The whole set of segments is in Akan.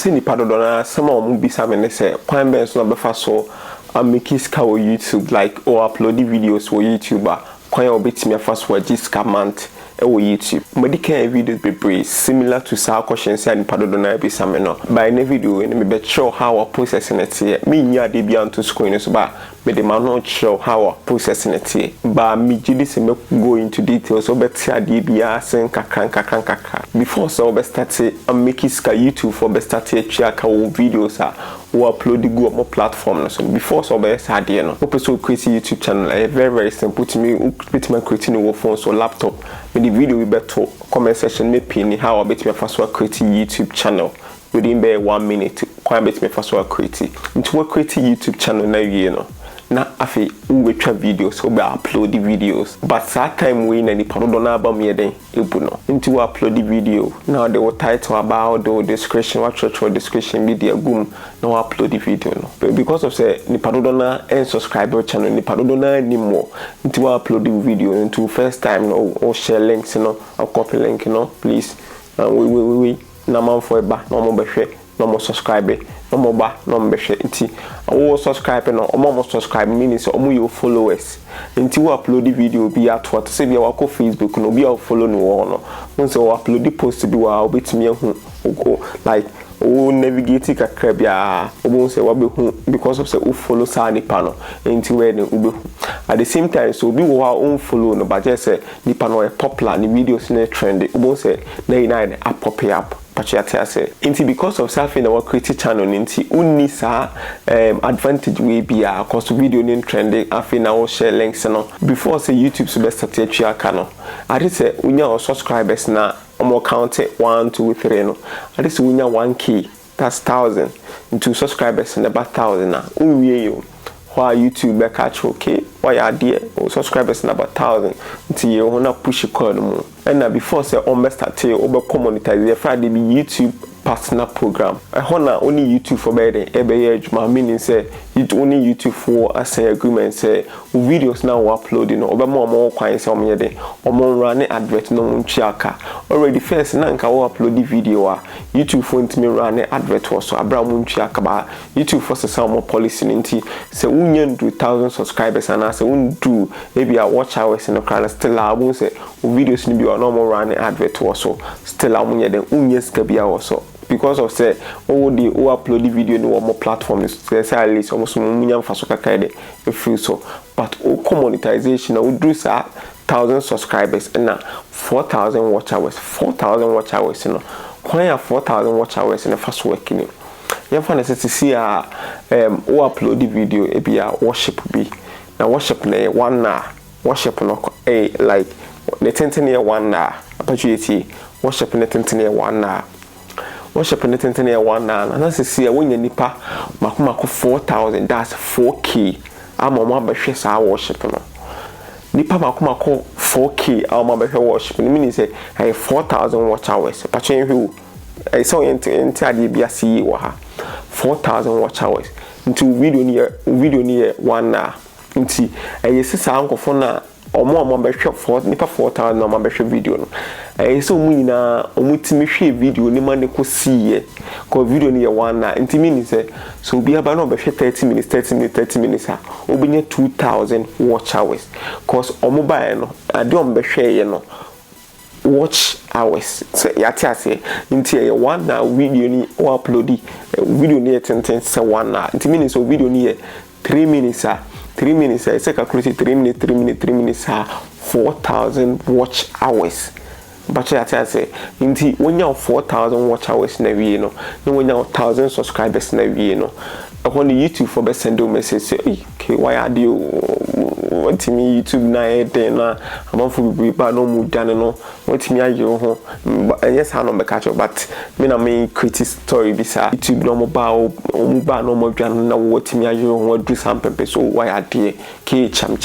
Sini padodona some of bisa me say kwan ben so na befa so make iska on YouTube like or upload videos on YouTube kwan ya obetimi afa so agiska month on YouTube medical videos be similar to sa questions and padodona bisa me no by the video and me be show how I processing it here me nya de bia onto screen so ba me de man not show how I processing it here ba me gidi se me go into details so better ade bia sen kakran before so be start and make iska YouTube for be start here ka videos we upload the go on my platform so before so be sad you know open create YouTube channel very simple to me with my creating a phone so laptop with the video we better comment section me pin how I bet me first create YouTube channel within be 1 minute quite bet me first create into what create YouTube channel now you know na afi we try videos so be upload the videos but that time we na ni padodona ba me den ebu no into upload the video now they will title about the description what church description media gum now upload the video no but because of say ni padodona and subscriber channel ni padodona anymore into upload the video into first time no or share links you know or copy link you know please we na man for ba no mo be hwe no mo subscribe no mo ba no mo be hwe nti o subscribe no o mo subscribe means o mo your followers nti we upload the video be at what say be wa ko Facebook no be follow no no once we upload the post be wa obetimi ahu like o navigate kakra bia o bo say wa be hu because of say o follow sa nipa no nti we ne ube hu at the same time so be wa on follow no but just say nipa no popular ni videos na trend o bo say na up up Inti because of surfing our creative channel inti unni sa advantage we be cause video nin trending afi na o share links no before say YouTube so best start atwa aka no ade say unya our subscribers na omo count 1 2 3 no ade say unya 1k that's 1000 into subscribers na about 1000 na unwie yo why YouTube back catch okay why are there subscribers na about 1000 until you wanna push call mo and before say on best start over monetize Friday be YouTube partner program na only YouTube for better ejuma meaning say it only YouTube for a say agreement say videos now uploading oba more kwan say omye de omo run advert no nchiaka already first na nka we upload the video YouTube for ntimi run advert so abra mo nchiaka ba YouTube for say more policy nti say unya 1000 subscribers and say undu maybe a watch hours in the crowd still abun say videos ni bi no more run advert so still amunye de unya ska bia so because of say all the upload the video no more platform is say at least almost munya mfa so kakaide e feel so but monetization we do say 1000 subscribers and 4000 watch hours 4000 watch hours you know when you 4000 watch hours in the first working you find say see we upload the video e bia worship be na worship na 1 hour worship no like the 10 year 1 hour opportunity worship na 10 year 1 hour worship in 10 year 1 hour and that's see when you nipa makumako 4000 that's 4k ama mo abehwe sa worship no nipa makumako 4k ama behwe worship no mean say 4000 watch hours but you who so enti ade bia see wa ha 4000 watch hours into video ni 1 hour nti sisa ankofo na omo behwe 4 nipa 4000 omo behwe video no so muina omutimi hwe video ni mane ko siye ko video ni 1 hour nti mean say so obi aba no behwe 30 minutes ha obinya 2000 watch hours cause omo bae no ade om behwe ye no watch hours so yati ase nti 1 hour video ni o upload video ni 10 say 1 hour nti mean so video ni 3 minutes 3 minutes I say calculate 3 minutes 4000 watch hours but I say inti when you 4000 watch hours na wie no when you 1000 subscribers na wie no on YouTube for be send a message say okay why are you what me YouTube na dey na amanfo bi ba no mu dane no what me ayo ho yes ha no be catch but me na me create story bi sa YouTube no mo ba no mo dwane na what me ayo ho do some pepper so why are there ke cham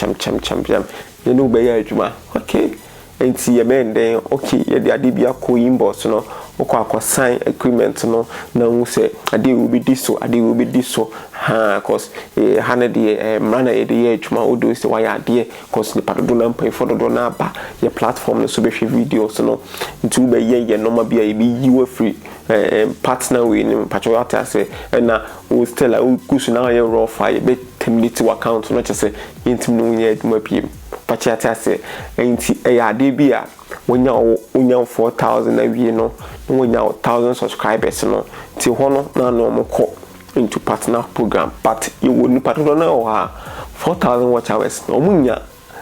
you know be ya adwuma okay enti ye men den okay ye de ade bia ko inbox no okwa sign agreement no na hu say ade will be this so ha cause hana de mana e de adwuma odo say why ade cause ni padodo na mpan fododo na ba ye platform no so be hwe videos no nti be ye normal bia e bi yiwa free partner with him pacho ata say na we still like kusu na ye raw fire be terminate account no just say intim no nya aduma piem pacho ata say enti ya de bia wonya 4,000 na wie no wonya 1,000 subscribers no ti ho no na no mo ko into partner program but you wouldn't partner na 4,000 watch hours no munya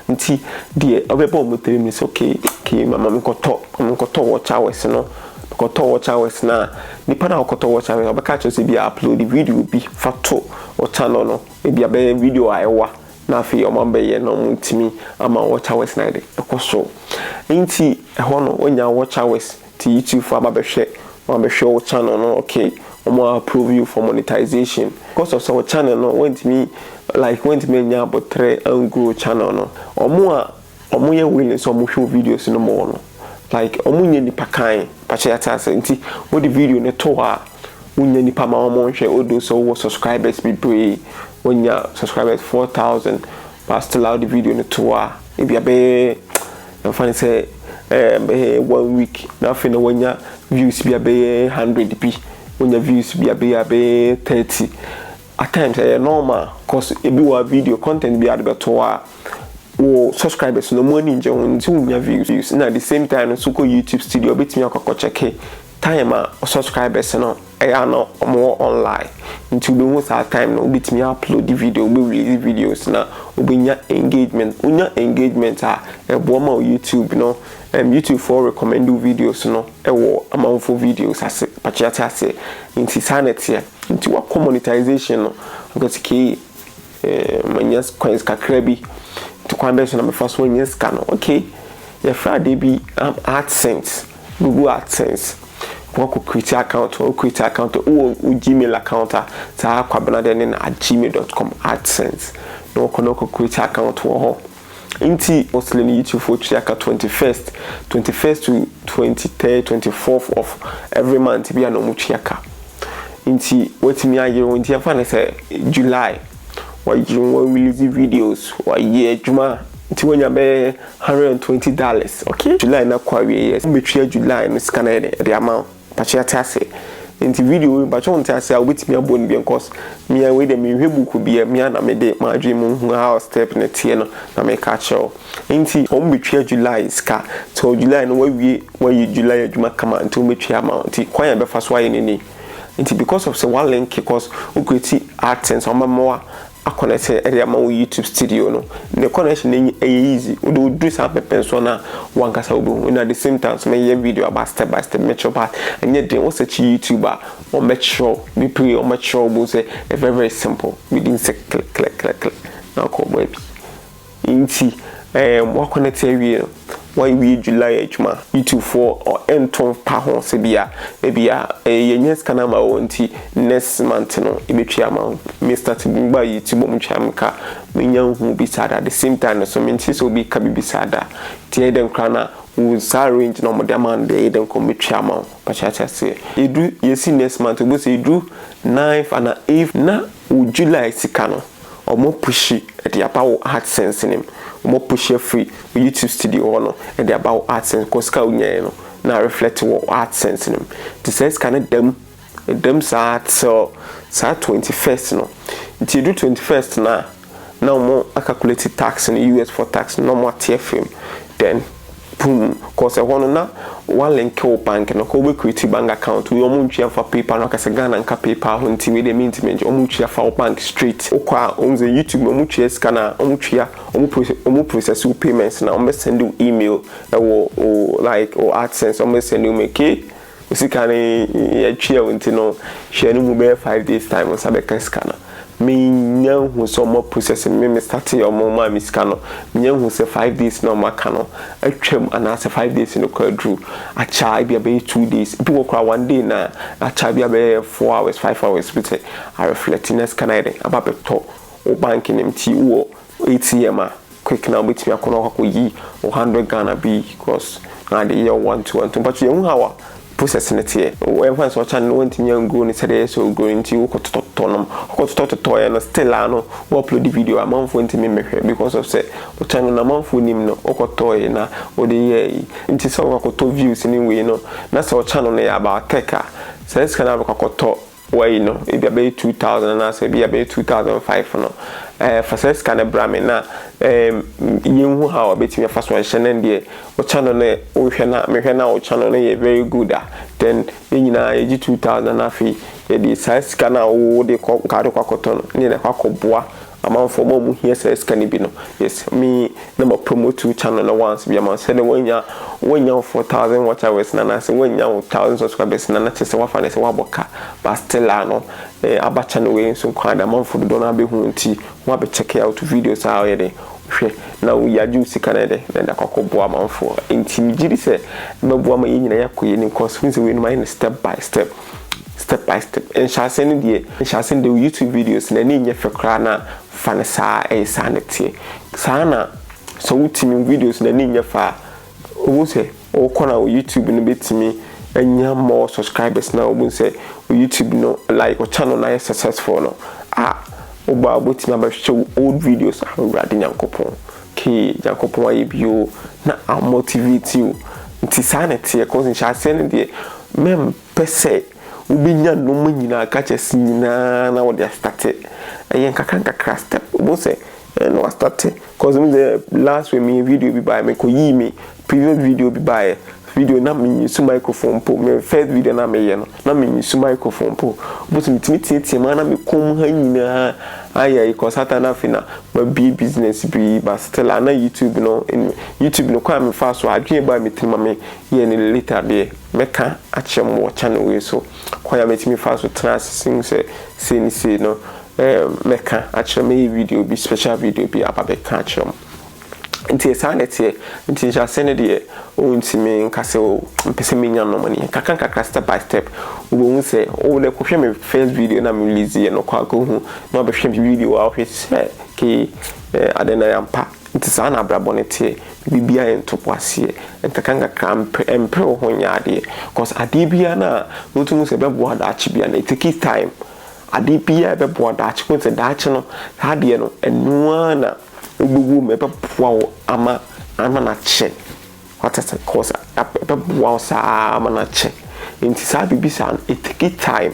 nti de obebo mo tell me say okay mama me koto watch hours no koto watch hours na nipa na koto watch hours obeka cho say bi upload the video bi fato o channel no e bi abe video ayewa na afi o mamba ye no mutimi ama watch hours na de ekoso nti ho no onya watch hours ti YouTube for ababehwe o channel no okay omo approve you for monetization because of our channel no went me nya but 3 and grow channel no omo ye willing so omo show videos no more no like omo nya nipa kan pache ata nti wo the video ne to a unya nipa ma omo hwe odo so wo subscribers be pray unya subscribers 4,000 but still out the video ne to a e bia be funny say 1 week na fe na unya views bia be 100 p unya views bia be 30 at times normal cause e be wa video content be ade beto a wo subscribers no money nje won ti unya views na at the same time so ko YouTube studio betimi akoko check time a subscribers no no more online until the most time no betimi upload the video be release videos na obinya engagement a ebo ma YouTube no YouTube for recommend videos no ewo amanfo videos ase pachiata ase inti sanity inti wa monetization no because ki manyas coins kakrabi to kwambe na me first one yes can okay ya Friday be AdSense Google AdSense wako create account or Gmail account ta kwabena den na gmail.com AdSense no kono create account wo inti mostly YouTube for chaka 21st to 23rd 24th of every month be no chiaka inti wetimi aye inti afa na say July wa release videos wa year juma inti wonya be $120 okay July na kwa we yes betwe July no scan the amount pacha tase inti video ba chon tase a obetimi abon bi because me we de me hwebuku bi me na me de ma dream hu how step na tie no na me ka cho inti o betwe July ska so July no we July adwuma kama inti o betwe amount kwan ya be fa so aye ni inti because of say one link because o create AdSense o mama connect area ma YouTube studio no the connection easy we do some pepe so na one kasa obo at the same time so me video about step by step make sure but and yet then what's a YouTuber or make sure we pray or make sure we say very simple within click now call baby inti what connect area why we July ejuma YouTube for or enton pa ho se bia yenyes kana ma wonti next month no ebetwa ma me start by YouTube mo twamka menya hu bi sada at the same time so me so bi ka bi sada tie dem krana we arrange no mo demand dey dem ko betwa ma pa cha say edu yesi next month we say edu 9th and 8th na July sika no omo pushi e dey about AdSense nim omo push free YouTube studio no and they about AdSense cause ka unya no na reflect what AdSense nim to says can them start so 21st no until do 21st na mo calculate tax in the US for tax no more TFM then boom cause I want na one link to bank no ko be create bank account we omo ntwa for PayPal no kase Ghana nka PayPal ho nti we dey mint omo ntwa for bank straight okwa on the YouTube omo ntwa scanner omo process payments na omo send you email like or AdSense omo send you make we can ya twa nti no share no mu be 5 days time on sabe kan scanner me nyan hu so mo process me start your mama mi scanner me nyan hu say 5 days no maka no atwam ana say 5 days no kwadru acha bia be 2 days bi wo kra 1 day na acha bia be 4 hours 5 hours bit I reflecting as can I about beto o bank NMT wo ATM a quick now bit me akono akọ yi 100 Ghana be because na the year 1 2 1 but you how process net here when fans watch and want to go ni say so going to to and still ano upload the video amount for me because of say o channel na amount for nim no okoto na o de ye nti so okoto views ni we no na say o channel na about keka say sika na bekoto way no e bia be 2000 na say bia be 2005 no for say sika na bra me na yenhu ha obetimi fa so hye na o channel na o hwe na me hwe na o channel na ye very good then nyina ye 2000 na fi ye di say sika na o de ko ka de kwakoto no ni na kwakoboa amanfo mo mu hia say sika ni bi no yes me na mo promote channel na once bia man say wonya 4000 watch hours na say wonya 1000 subscribers na chese wa fa na say wa boka but still no aba channel we so kwa da amanfo do na be hu nti wa be check out videos how ye de hwe na wo ya ju sika na de na kwakobo amanfo nti mi gidi say mebo ama nyina yakoye ni cause we no mind step by step and shasene die shasene the YouTube videos na ni nye fekra na fa sa sanity sana so utimi videos na ni nye fa obu se o kona o YouTube no betimi anya more subscribers na obu se o YouTube no like o channel na successful no oba betimi abahwe old videos awurade nyankopon ki nyankopon aye bio na motivate you nti sanity cause shasene die mem pese ubinya no manyina ka chesi nyina na wo dey start yen kakra step bo say no start cause the last way me video bi buy me ko yi me previous video bi buy video na me use microphone po me first video na me ye no na me use microphone po but me timi ma na me kom ha nyina aye ko satana fina ma bi business bi but still na YouTube no kwa me fa so adwen ba me tinma me ye ne later dey meka achem wo channel we so kwa ya metimi fa so trans say no meka achem me video bi special video bi ababe ka achem nti sanity nti ja sene de ontimi nkase o mpese menya no mani kakra step by step wo say o le ko hwe me first video na me release ye no kwa ko hu na obehwe video a hwe se ki adena yampa nti sana abrabonete bibia entopo ase entakanga krampe ho nyaade cause adibia na wotumu se bebo adachi bia na take time adibia bebo adachi ko se dachi no hade no enua na ogugu me bebo ama na che what is it cause bebo sa ama na che nti sa bibisa take time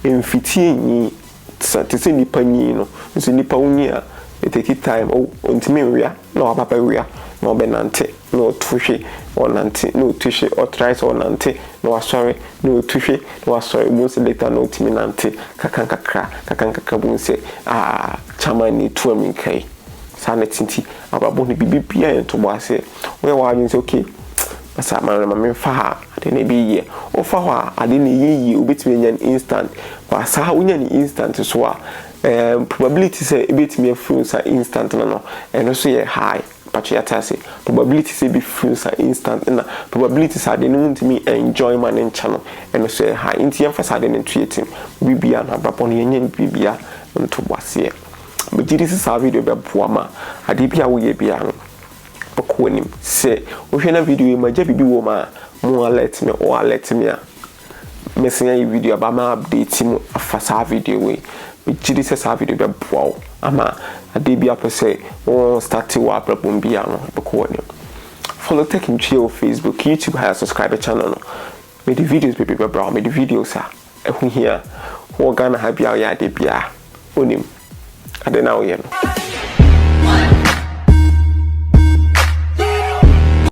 emfiti nyi tse nipa nyi no nti nipa unyi a take time ontimi wia na wababa wia na obenante no tuhwe onante no tuhwe o tries onante no asori no tuhwe no asori mo se later no timi nante kakanka bunse chama ni tuami kai sana tinti ababo ni bibia entobo ase we wa anyi okay asa ma fa ha ade na bi ye o fa ho ade na ye obetimi nya instant kwa sa unya ni instant so a probability say ebetimi influence instant no eno so ye high patriatase probability say be influence instant na probability say de no ntimi enjoy man channel eno so ye high inti emphasize de creating bibia na ababo no nya bibia nto boase me didi sa video be boama ade bia wo ye bia no okonim se wo hwe na video ma ja bibi wo ma mo alert me a mesenya yi video ba ma update mu afasa video we jiri se sa video be boa ama ade bia pese o start wa problem bia no okonim follow techintwi on Facebook, YouTube, have subscribe channel no me the videos be bra me the videos ehu here wo Ghana ha bia ya de bia onim ade na wo ye no